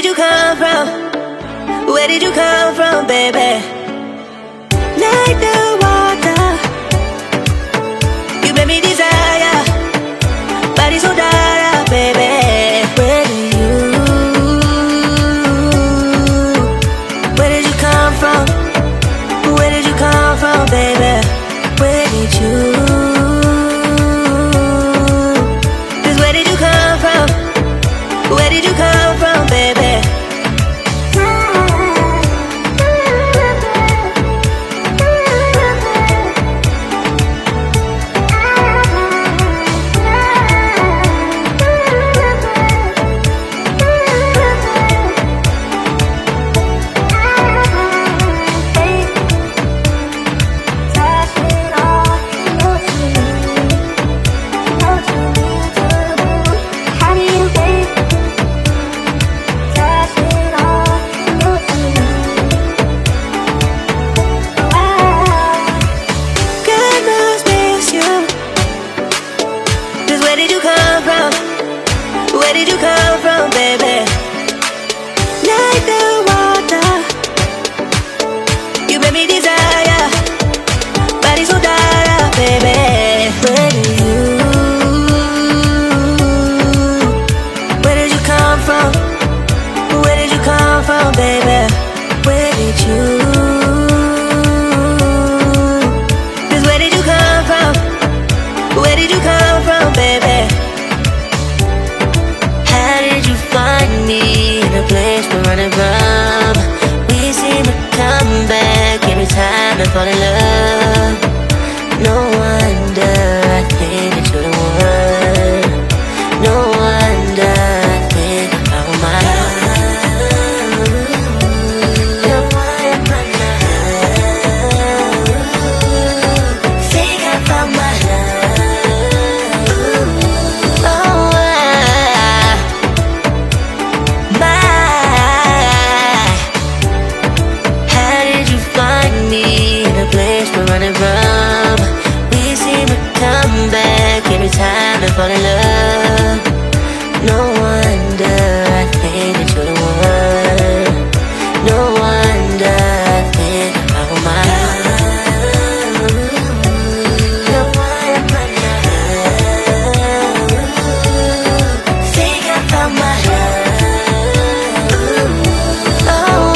did you come from? Where did you come from, baby? Like the water, you made me desire. Body so dark, baby. Where did you come from? Where did you come from, baby? Where did you? Just where did you come from? Where did you come from, baby? Where did you come from, baby? Like the water, you made me desire. Body so dark, baby. Where did you come from? Where did you come from, baby? Where did you? Just where did you come from? Where did you come from, baby? Find me in a place we're running from. We seem to come back every time I fall in love. No wonder I think that you're the one. No wonder I think I found my love. You're one of my love. Think I found my love. Oh, running from. We seem to come back every time I fall in love. No wonder I think that you're the one. No wonder I think I found my love. You're one of my love. Think I found my love. Oh,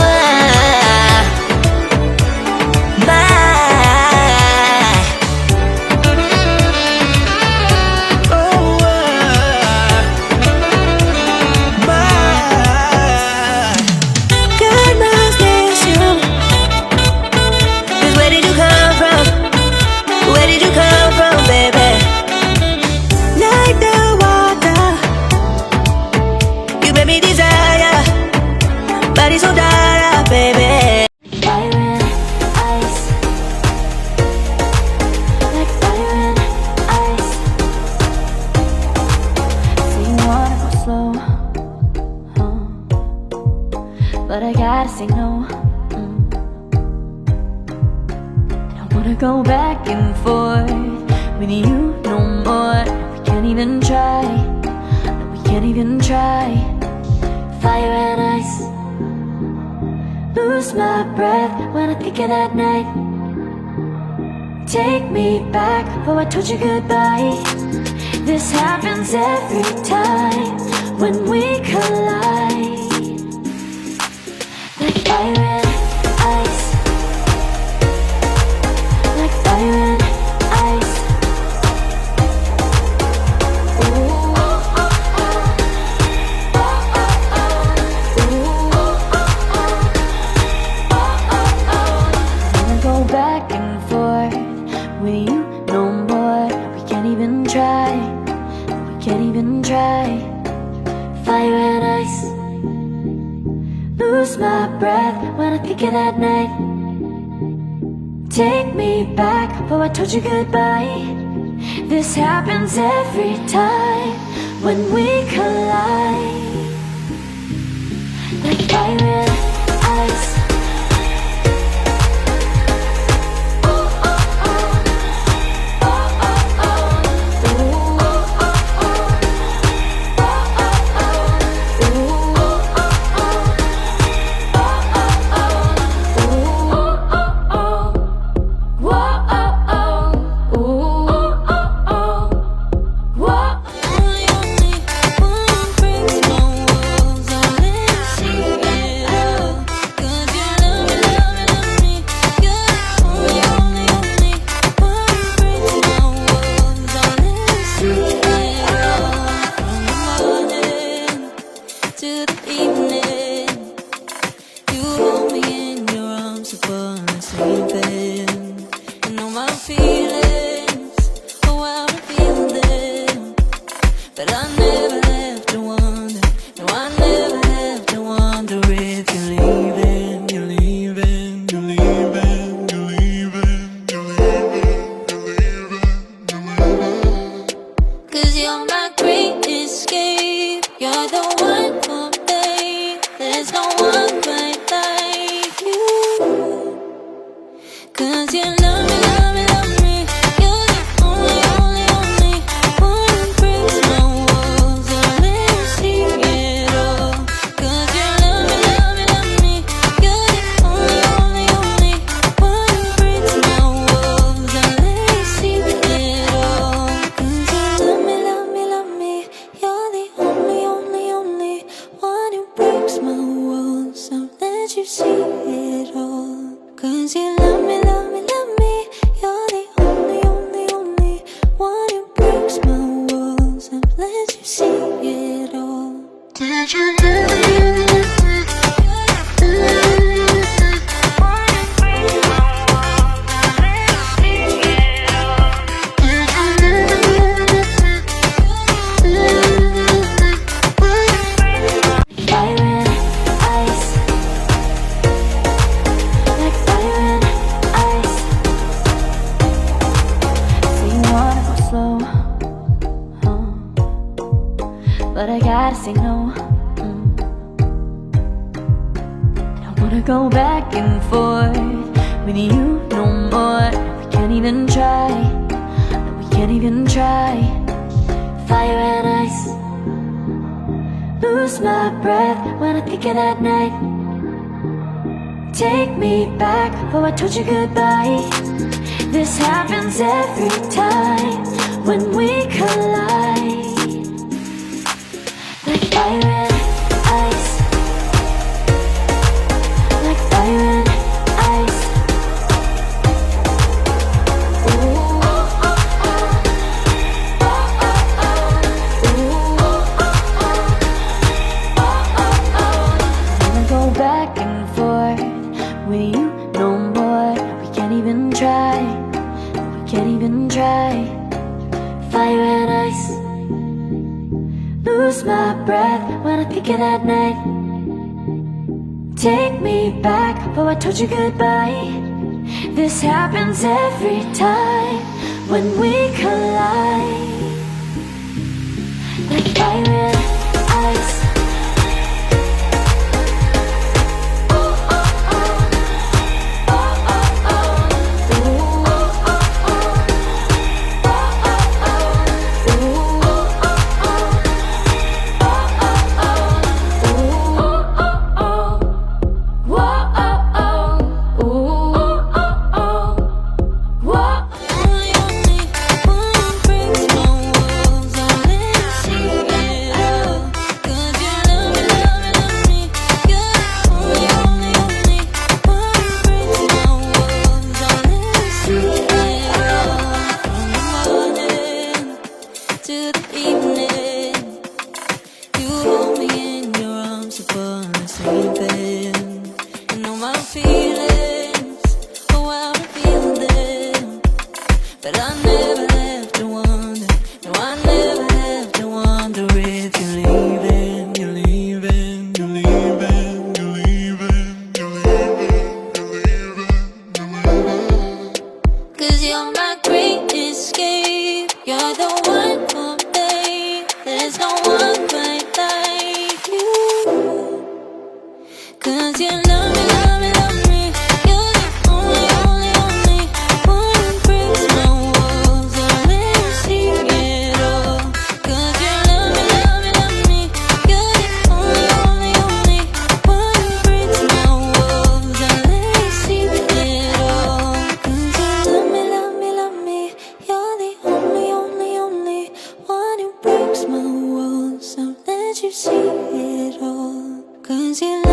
body so dark, baby. Fire and ice, like fire and ice. So you wanna go slow, but I gotta say no. I don't wanna go back and forth with you no more. We can't even try, no, we can't even try. Fire and ice, lose my breath when I think of that night. Take me back, oh I told you goodbye. This happens every time when we collide. Like fire and ice, like fire and ice. Ooh, oh, oh, oh. Back and forth with you no more. We can't even try, we can't even try. Fire and ice, lose my breath when I think of that night. Take me back, oh I told you goodbye. This happens every time when we collide. Like fire and ice. But I never have to wonder. No, I never have to wonder if you're leaving, you're leaving, you're leaving, you're leaving, you're leaving, you're leaving, you're leaving. 'Cause you're my great escape. You're the one for me. There's no one quite like you. 'Cause you love me, love me, love me. You're the only, only, only one who breaks my walls and lets me see it all. 'Cause you love me, love me, love me. You're the only, only, only one who breaks my walls and lets me see it all. 'Cause you love me, love me, love me. You're the only, only, only one who breaks my walls and lets you see it all. 'Cause you love me, love me, love me. You're the only, only, only one who breaks my walls and lets you see it all. Did you know but I gotta say no. I don't wanna go back and forth with you no more. We can't even try. No, we can't even try. Fire and ice. Lose my breath when I think of that night. Take me back, oh I told you goodbye. This happens every time when we collide. Like fire and ice. Like fire and ice. Ooh, oh, oh, oh. Oh, oh, oh. Ooh, oh, oh, oh. Oh, oh, oh. I wanna go back and forth with you no more. We can't even try. We can't even try. Fire and ice. Lose my breath when I think of that night. Take me back, oh I told you goodbye. This happens every time when we collide. Like fire and ice. Oh, oh, oh. Oh, oh, oh. Ooh, oh, oh, oh. Oh, oh, oh. Ooh, oh, oh, oh. To the evening, you hold me in your arms upon the sleeping. You know my feelings, oh how I feel them. But I never have to wonder, no I never have to wonder if you're leaving, you're leaving, you're leaving, you're leaving, you're leaving, you're leaving, you're leaving. 'Cause you're my great escape, you're the one for me. There's no one quite like you. 'Cause you love me, love me, love me. You're the only, only, only one who breaks my walls and lets me see it all. 'Cause you love me, love me, love me. You're the only, only, only one who breaks my walls and lets me see it all. 'Cause you love me, love me, love me. You're the only, only, only one who breaks my walls and lets you see it all. 'Cause you